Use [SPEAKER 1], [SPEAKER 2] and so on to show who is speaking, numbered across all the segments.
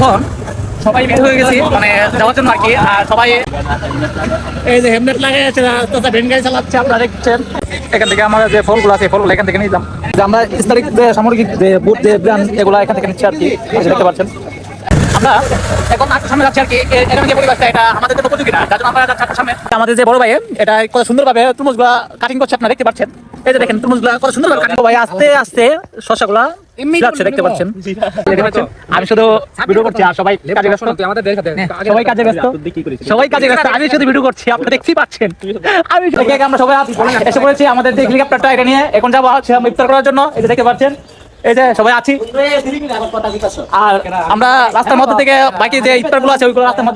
[SPEAKER 1] এখন সবাই বের হয়ে গেছি মানে যাওয়ার জন্য আর কি। আর সবাই এই যে হেলমেট লাগাই আছে, রাস্তা ভেন গাড়ি চালাচ্ছে, আপনারা দেখছেন। এখান থেকে আমার যে ফলগুলো আছে ফলগুলো এখান থেকে নিলাম, যে আমরা ইসলামিক যে সামগ্রিক যে বুট যে ব্র্যান্ড এগুলো এখান থেকে নিচ্ছি আর কি। দেখতে পাচ্ছেন আমরা এখন সামনে যাচ্ছি আর কি। এখানে যে পরিবেশটা এটা আমাদের জন্য উপযোগী না, যার জন্য আমরা যাচ্ছি সামনে। আমাদের যে বড় ভাই এটা কত সুন্দরভাবে তরমুজগুলা কাটিং করছে, আপনারা দেখতে পাচ্ছেন। এই যে দেখেন তরমুজগুলা কত সুন্দরভাবে কাটিং। ভাই আস্তে আস্তে শসাগুলা যাচ্ছে, দেখতে পাচ্ছেন। আমি শুধু ভিডিও করছি আর সবাই কাজে ব্যস্ত। সবাই কাজে ব্যস্ত, সবাই কাজে ব্যস্ত, আমি শুধু ভিডিও করছি, আপনারা দেখতেই পাচ্ছেন। আমি আমরা সবাই এসে পড়েছি আমাদের যে হেলিকপ্টারটা এটা নিয়ে। এখন যাবো হচ্ছে ইফতার করার জন্য। এই যে দেখতে পাচ্ছেন, এই যে সবাই আছি। আর আমরা রাস্তার মধ্যে থেকে বাকি যে ইফতার গুলো আছে ওইগুলো রাস্তার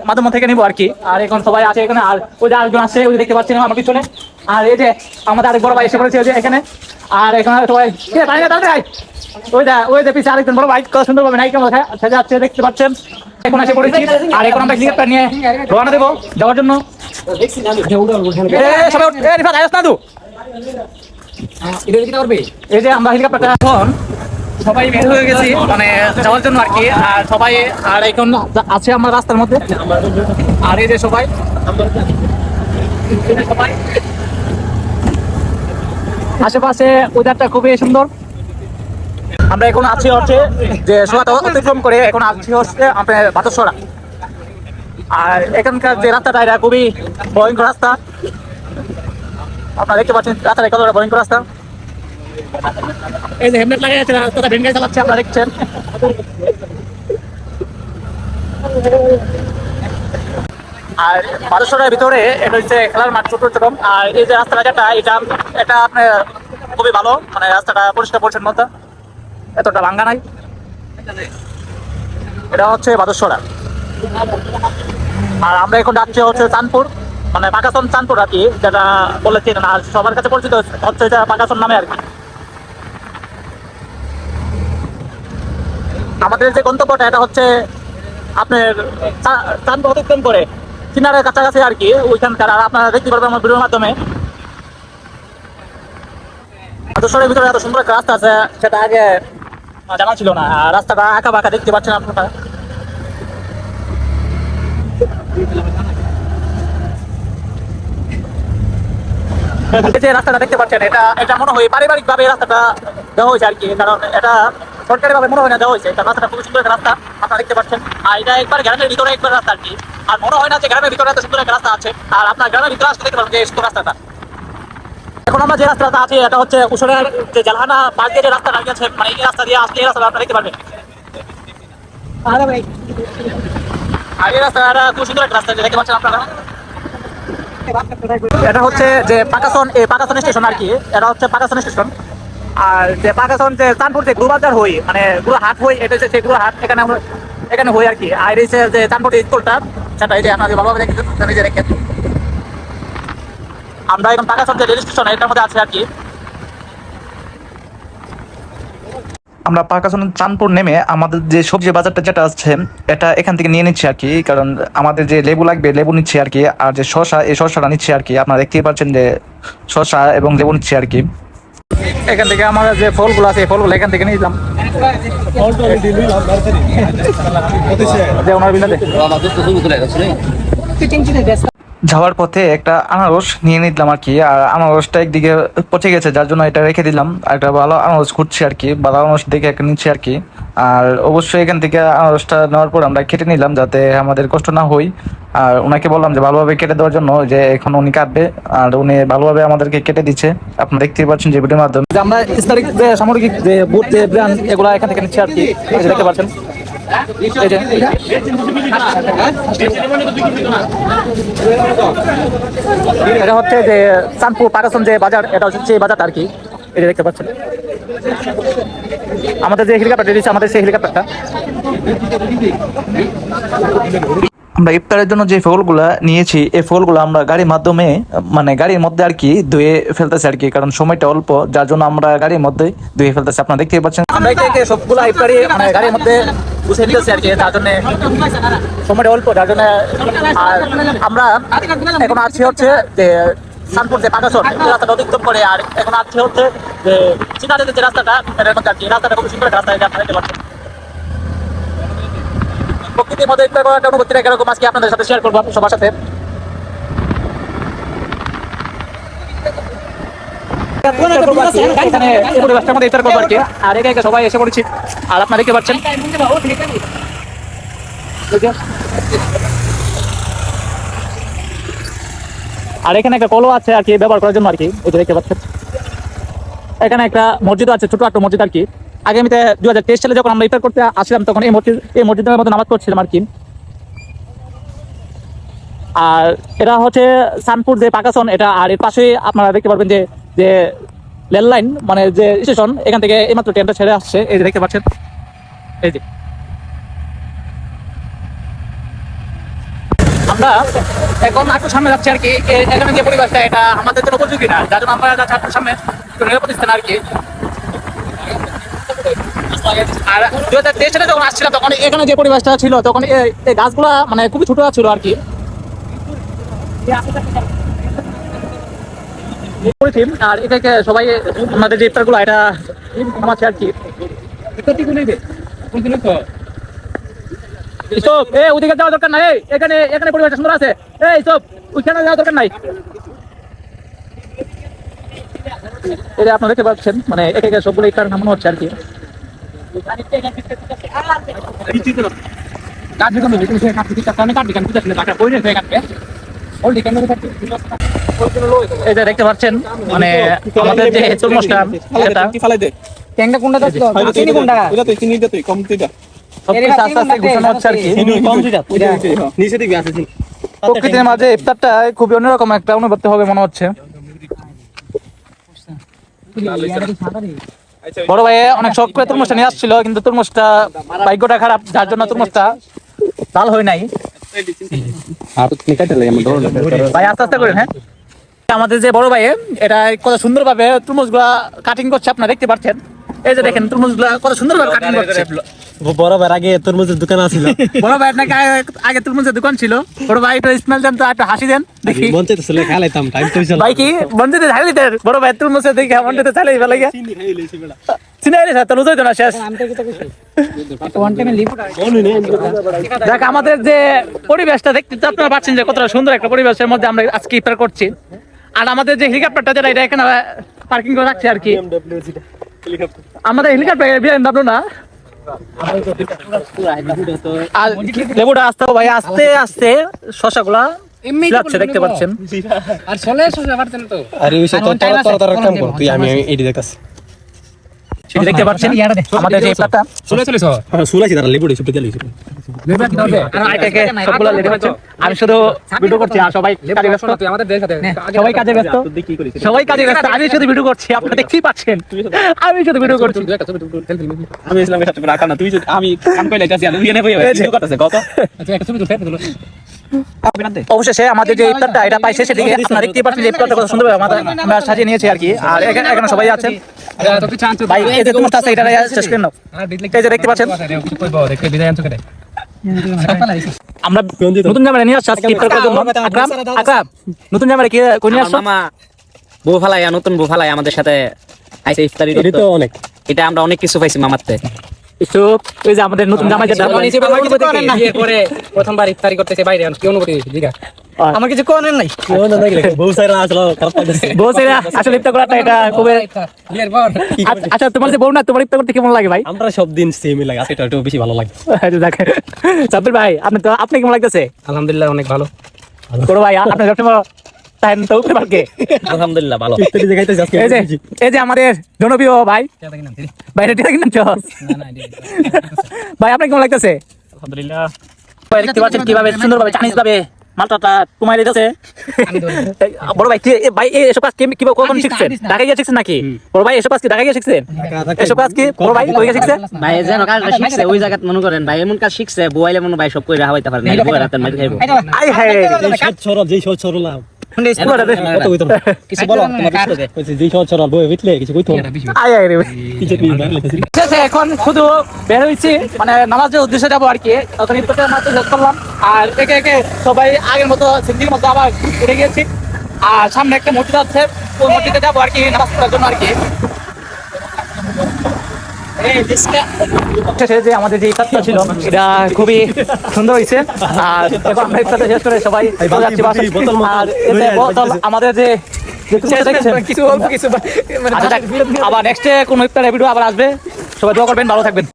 [SPEAKER 1] মাধ্যম থেকে নিবো আর কি। আর এখন সবাই আছে এখানে। আর ওই যে আরেকজন আসছে, ওই দেখতে পাচ্ছেন আমার পিছনে। আর এই যে আমাদের আরেক বড় ভাই এসে পড়েছে ওই যে এখানে। আর এখানে সবাই ওই যে পিছিয়ে আরেকজন বড় ভাই কত সুন্দর ভাবে নায়িকা সাজা যাচ্ছে, দেখতে পাচ্ছেন। এখন এসে পড়েছি। আর এখন আমরা হেলিকপ্টার নিয়ে রওনা দেবো যাওয়ার জন্য। এই যে আমরা হেলিকপ্টারটা এখন সবাই বের হয়ে গেছি মানে যাওয়ার জন্য আর কি। আর সবাই আর এখন আছে আমার রাস্তার মধ্যে। আর এই যে সবাই আশেপাশে ওয়েদারটা খুবই সুন্দর। আমরা এখন আছি হচ্ছে যে সোয়াটা অতিক্রম করে এখন আছি হচ্ছে আপনার বাতাসরা। আর এখানকার যে রাস্তাটা এটা খুবই ভয়ঙ্কর রাস্তা, আপনারা দেখতে পাচ্ছেন রাস্তাটা কতটা ভয়ঙ্কর রাস্তা। এই যে হেলমেট লাগাই আছে, রাস্তাটা ভেন গাড়ি চালাচ্ছে, আপনারা দেখছেন। আর বাতাসরার ভিতরে এটা হচ্ছে খেলার মাঠ, ছোট ছোট। আর এই যে রাস্তাটা যেটা এটা আপনার খুবই ভালো, মানে রাস্তাটা পরিষ্কার পরিচ্ছন্নতা, এতটা ভাঙ্গা নাই। এটা হচ্ছে বাদশরা। আর আমরা এখন যাচ্ছি হচ্ছে চাঁদপুর, মানে পাকাসন চাঁদপুর আর কি, যেটা বলেছি। আর সবার কাছে পরিচিত হচ্ছে এটা পাকাসন নামে আর কি। আমাদের যে গন্তব্যটা এটা হচ্ছে আপনার চাঁদপুর অতিক্রম করে চিনারের কাছাকাছি আর কি ওইখানকার। আর আপনারা দেখতে পারবেন আমার ভিডিওর মাধ্যমে। বাদশরের ভিতরে এত সুন্দর একটা রাস্তা আছে সেটা আগে জানা ছিল না। আর রাস্তাটা আঁকা বাঁকা দেখতে পাচ্ছেন আপনারা। যে রাস্তাটা দেখতে পাচ্ছেন এটা মনে হয় পারিবারিক ভাবে রাস্তাটা দেওয়া হয়েছে আর কি, কারণ এটা সরকারি ভাবে মনে হয় না দেওয়া হয়েছে। রাস্তাটা খুবই সুন্দর একটা রাস্তা, আপনারা দেখতে পাচ্ছেন। আর এটা একবার গ্রামের ভিতরে একবার রাস্তা আর কি। আর মনে হয় না যে গ্রামের ভিতরে এত সুন্দর একটা রাস্তা আছে। আর আপনার গ্রামের ভিতরে আসতে দেখতে পাবেন যে সুন্দর রাস্তাটা। এখন আমরা যে রাস্তাটা আছে এটা হচ্ছে উসরের যে জালহানা পার্ক দিয়ে যে রাস্তা দাঁড়িয়ে আছে, মানে এই রাস্তা দিয়ে আসলে এই রাস্তাটা আপনারা দেখতে পারবেন। আর এই রাস্তাটা খুব সুন্দর একটা রাস্তা দেখতে পাচ্ছেন আপনারা। এটা হচ্ছে যে পাকাসন স্টেশন আর কি। এটা হচ্ছে পাকাসন স্টেশন। আর যে পাকাসন যে চাঁদপুর যে গুরুবাজার হই, মানে গুরু হাট হই, এটা হচ্ছে সেই গুরু হাট, এখানে হই আর কি। আর এই যে চাঁদপুর স্কুলটা সেটা এই যে আপনাদের ভালোভাবে দেখেন। আমরা এখন পাকাসন যে রেল স্টেশন এটার মধ্যে আছি আর কি।
[SPEAKER 2] আমরা পাকাসন চাঁদপুর নেমে আমাদের যে সবজি বাজারটা যেটা আছে এটা এখান থেকে নিয়ে নিচ্ছি আর কি। কারণ আমাদের যে লেবু লাগবে লেবু নিচ্ছি আর কি। আর যে শসা এই শসাটা নিচ্ছি আর কি। আপনারা দেখতেই পাচ্ছেন যে শসা এবং লেবু নিচ্ছি আর কি।
[SPEAKER 1] এখান থেকে আমার যে ফলগুলো আছে ফলগুলো এখান থেকে নিলাম।
[SPEAKER 2] যাওয়ার পথে একটা আনারস নিয়ে নিলাম আর কি। আর আনারসটা একদিকে পচে গেছে, যার জন্য এটা রেখে দিলাম। আর একটা ভালো আনারস খুঁজছি আর কি, ভালো আনারস দেখে একটা নিচ্ছি আর কি। আর অবশ্যই এখান থেকে আনারসটা নেওয়ার পর আমরা কেটে নিলাম যাতে আমাদের কষ্ট না হয়। আর ওনাকে বললাম যে ভালোভাবে কেটে দেওয়ার জন্য, যে এখন উনি কাটবে। আর উনি ভালোভাবে আমাদেরকে কেটে দিচ্ছে, আপনারা দেখতেই পাচ্ছেন যে ভিডিওর মাধ্যমে।
[SPEAKER 1] আমরা ইসলামিক যে সামগ্রিক যে বুট যে ব্র্যান্ড এগুলো এখান থেকে নিচ্ছি আর কি, দেখতে পাচ্ছেন। এটা হচ্ছে যে চাঁদপুর পাকাসন যে বাজার, এটা হচ্ছে সেই বাজার আর কি। এটা দেখতে পাচ্ছেন আমাদের যে হেলিকপ্টার দিচ্ছে, আমাদের সেই হেলিকপ্টারটা।
[SPEAKER 2] আমরা ইফতারের জন্য যে ফলগুলা নিয়েছি এই ফলগুলো আমরা গাড়ির মাধ্যমে, মানে গাড়ির মধ্যে আর কি ধুয়ে ফেলতেছি আর কি। কারণ সময়টা অল্প, যার জন্য আমরা গাড়ির মধ্যে ধুয়ে ফেলতেছি, আপনারা দেখতেই পাচ্ছেন।
[SPEAKER 1] আমরা সবগুলা ইফতারি মানে গাড়ির মধ্যে গুছিয়ে নিতেছি আর কি, যার জন্য সময়টা অল্প, যার জন্য। আর আমরা এখন আছি হচ্ছে যে চাঁদপুর যে পাকাসন রাস্তাটা অতিক্রম করে। আর এখন আছি হচ্ছে যে চিনারের যে রাস্তাটা এটার মধ্যে আর কি। রাস্তাটা খুব সুন্দর একটা রাস্তা, আপনারা দেখতে পাচ্ছেন। প্রকৃতির মধ্যে ইফতার করার একটা অনুভূতিটা কিরকম আজকে আপনাদের সাথে শেয়ার করবো সবার সাথে। এখানে এই পরিবেশটার মধ্যে ইফতার করবো আর কি, আর একে একে সবাই এসে পড়েছি, আর আপনারা দেখতে পাচ্ছেন। আর এখানে একটা কলও আছে আর কি ব্যবহার করার জন্য আর কি, এই যে দেখতে পাচ্ছেন। এখানে একটা মসজিদ আছে, ছোট একটা মসজিদ আর কি। আগামীতে 2023 সালে যখন আমরা ইফতার করতে আসলাম তখন এই মসজিদের মধ্যে নামাজ পড়ছিলাম আর কি। আর এটা হচ্ছে সানপুর যে পাকাসন এটা, আর এর পাশে আপনারা দেখতে পারবেন যে যে রেল লাইন মানে যে স্টেশন, এখান থেকে এইমাত্র ট্রেনটা ছেড়ে আসছে, এই যে দেখতে পাচ্ছেন। এই যে আমরা এখন একটু সামনে যাচ্ছি আর কি। এখানে যে পরিবেশটা এটা আমাদের জন্য উপযোগী না, যার জন্য আমরা যাচ্ছি একটু সামনে নিরাপদ স্থান আর কি। আর 2023 সালে যখন আসছিলাম তখন এখানে যে পরিবেশটা ছিল তখন এই গাছগুলা মানে খুবই ছোট ছিল আর কি। আর এটাকে সবাই আমাদের যে ইফতার গুলো এটা আছে আর কি। ওদিকে যাওয়ার দরকার নাই, এখানে এখানে পরিবেশটা সুন্দর আছে। এই সব ওইখানে যাওয়ার দরকার নাই। এটা আপনারা দেখতে পাচ্ছেন মানে একে একে সবগুলো ইফতার নামানো হচ্ছে আর কি। এই যে দেখতে পাচ্ছেন মানে আমাদের যে তরমুজটা এটা ট্যাংটা কোনটা যাচ্ছে চিনি কোনটা এটা তো চিনি দিতে কম দিটা সবকিছু আস্তে আস্তে ঘোষণা হচ্ছে আর কি। কম দিটা নিচে দিকে আছে চিনি। প্রকৃতির মাঝে ইফতারটা খুবই অন্যরকম একটা অনুভূতি হবে মনে হচ্ছে। বড় ভাই অনেক শখ করে তরমুজটা নিয়ে আসছিল, কিন্তু তরমুজটা ভাগ্যটা খারাপ, যার জন্য তরমুজটা লাল হয় নাই। ভাই আস্তে আস্তে করেন। হ্যাঁ, আমাদের যে বড় ভাই এটা কত সুন্দর ভাবে তরমুজ গুলা কাটিং করছে, আপনারা দেখতে পাচ্ছেন। এই যে দেখেন তরমুজ গুলা কত সুন্দর ভাবে কাটিং করছে।
[SPEAKER 3] বড় ভাই আগে তরমুজের দোকান আছিল।
[SPEAKER 1] বড় ভাই নাকি আগে তরমুজের দোকান ছিল। বড় ভাই একটু স্মেল দেন তো, একটু হাসি দেন দেখি।
[SPEAKER 3] মনতে তো চলে খাইলাম টাইম তো হইছিল।
[SPEAKER 1] ভাই কি মনতে ঝাল দিতে বড় ভাই তরমুজে দেখি মনতে তো চালাই ভালো লাগে।
[SPEAKER 3] চিনি খাই লইছি বেটা।
[SPEAKER 1] চিনি আইলে স্যার তরমুজ হইতো না শেষ। দেখ আমাদের যে পরিবেশটা দেখতে আপনারা পাচ্ছেন যে কতটা সুন্দর একটা পরিবেশের মধ্যে আমরা আজকে ইফতার করছি। আর আমাদের যে হেলিকপ্টারটা যেটা এটা এখানে পার্কিং করে রাখছি আর কি। আমাদের হেলিকপ্টার বিএমডব্লিউ না। আর লেবুটা আসতে ভাই আস্তে আস্তে শশাগুলা যাচ্ছে দেখতে পাচ্ছেন।
[SPEAKER 4] আর চলে শশা পারতেন তো।
[SPEAKER 3] আরে ওই তো তোর কাম কর তুই, আমি এডি দেখতাছি।
[SPEAKER 1] সেটা দেখতে পাচ্ছেন আমাদের যে ইফতারটা
[SPEAKER 4] চলে চলে
[SPEAKER 3] হ্যাঁ সুলাইছি তারা লেবুড়ি সুপে দিলাইছি।
[SPEAKER 1] সবগুলা লেগে পাচ্ছেন। আমি শুধু ভিডিও করছি আর সবাই কাজে ব্যস্ত।
[SPEAKER 4] তুই আমাদের দেখ সাথে
[SPEAKER 1] সবাই কাজে ব্যস্ত, সবাই কাজে ব্যস্ত। আমি শুধু ভিডিও করছি, আপনারা দেখতেই পাচ্ছেন। আমি শুধু ভিডিও করছি।
[SPEAKER 3] আমি ইসলামের সাথে রাখা না, তুই আমি কাম কইলে যাচ্ছি আমি এনে বই ভিডিও করতেছে কত।
[SPEAKER 4] আচ্ছা একটা ছবি তুল।
[SPEAKER 1] অবশেষে আমাদের যে ইফতারটা এটা পাই শেষের দিকে, আপনারা দেখতেই পাচ্ছেন যে ইফতারটা কত সুন্দর আমরা সাজিয়ে নিয়েছি আর কি। আর এখানে সবাই আছেন ভাই। এই যে তোমার আছে এটা শেষ করে নাও। এই যে দেখতে পাচ্ছেন আমরা নতুন জামাই নিয়ে আসছি আজকে ইফতার করার জন্য। আকরাম নতুন জামাই কি কোন নিয়ে আসছো?
[SPEAKER 5] মামা বউ ফালাই নতুন বউ ফালাই আমাদের সাথে আইসে ইফতারি করতে।
[SPEAKER 3] তো অনেক
[SPEAKER 5] এটা আমরা অনেক কিছু পাইছি মামাতে।
[SPEAKER 1] একটু ওই যে আমাদের নতুন জামাই যেটা
[SPEAKER 4] বিয়ে করে প্রথমবার ইফতারি করতেছে বাইরে, কি অনুভূতি দিঘা?
[SPEAKER 1] আমার কিছু কোনের নাই।
[SPEAKER 3] বউ সাইরা আসলো খারাপ লাগছে।
[SPEAKER 1] বউছেরা আসলে ইফতার করাটা এটা খুবই।
[SPEAKER 4] বিয়ের পর
[SPEAKER 1] আচ্ছা তোমার যে বউ না, তোমার ইফতার করতে কেমন লাগে ভাই?
[SPEAKER 3] আমরা সব দিন সেমই লাগে, এটা একটু বেশি ভালো লাগে।
[SPEAKER 1] সাব্বির ভাই আপনি কেমন লাগতেছে?
[SPEAKER 4] আলহামদুলিল্লাহ অনেক ভালো।
[SPEAKER 1] বড় ভাই আপনি সবসময় তাই তো উঠতে পারকে।
[SPEAKER 5] আলহামদুলিল্লাহ ভালো।
[SPEAKER 1] এই যে আমাদের জনপ্রিয় ভাই বাইরে টিয়া কিনা চস ভাই, আপনার কেমন লাগতেছে?
[SPEAKER 5] আলহামদুলিল্লাহ
[SPEAKER 1] ভাই দেখতে পাচ্ছেন কিভাবে সুন্দরভাবে চাইনিজ ভাবে মালটাটা কুমাই দিতেছে। বড় ভাই ভাই এসব কাজ কিভাবে কখন শিখছেন? ঢাকা গিয়ে শিখছেন নাকি? বড় ভাই এসব কাজ কি ঢাকা গিয়ে শিখছেন? এসব কাজ কি বড় ভাই কই গিয়ে শিখছেন?
[SPEAKER 5] ভাই যেন কাজটা শিখছে ওই জায়গাত মনে করেন ভাই এমন কাজ শিখছে বউয়াইলে মনে ভাই সব কইরা হইতে পারে না, বউয়ের হাতে মাইর খাইবো।
[SPEAKER 1] আই হায়
[SPEAKER 3] যেই সহজ সরল না কত কইতো
[SPEAKER 5] কিছু বলো তোমার বিষয়ে।
[SPEAKER 3] যেই সহজ সরল বই বুঝলে কিছু কইতো
[SPEAKER 1] আই হায় রে
[SPEAKER 3] টিচার নিয়ে লাগতেছে।
[SPEAKER 1] এখন শুধু বের হয়েছি মানে নামাজের উদ্দেশ্যে যাবো আর কি। তখন ইফতারের মাত্র শেষ করলাম আর একে একে সবাই আগের মতো সিন্ধির মতো আবার উঠে গিয়েছি। আর সামনে একটা মসজিদ আছে, ওই মসজিদে যাবো আর কি নামাজ পড়ার জন্য আর কি। শেষে যে আমাদের যে ইফতারটা ছিল এটা খুবই সুন্দর হয়েছে। আর এখন আমরা ইফতারটা শেষ করে সবাই চলে যাচ্ছি বাসায়। আর এতে বোতল আমাদের যে কিছু অল্প কিছু আবার নেক্সটে কোনো ইফতারের ভিডিও আবার আসবে। সবাই দোয়া করবেন, ভালো থাকবেন।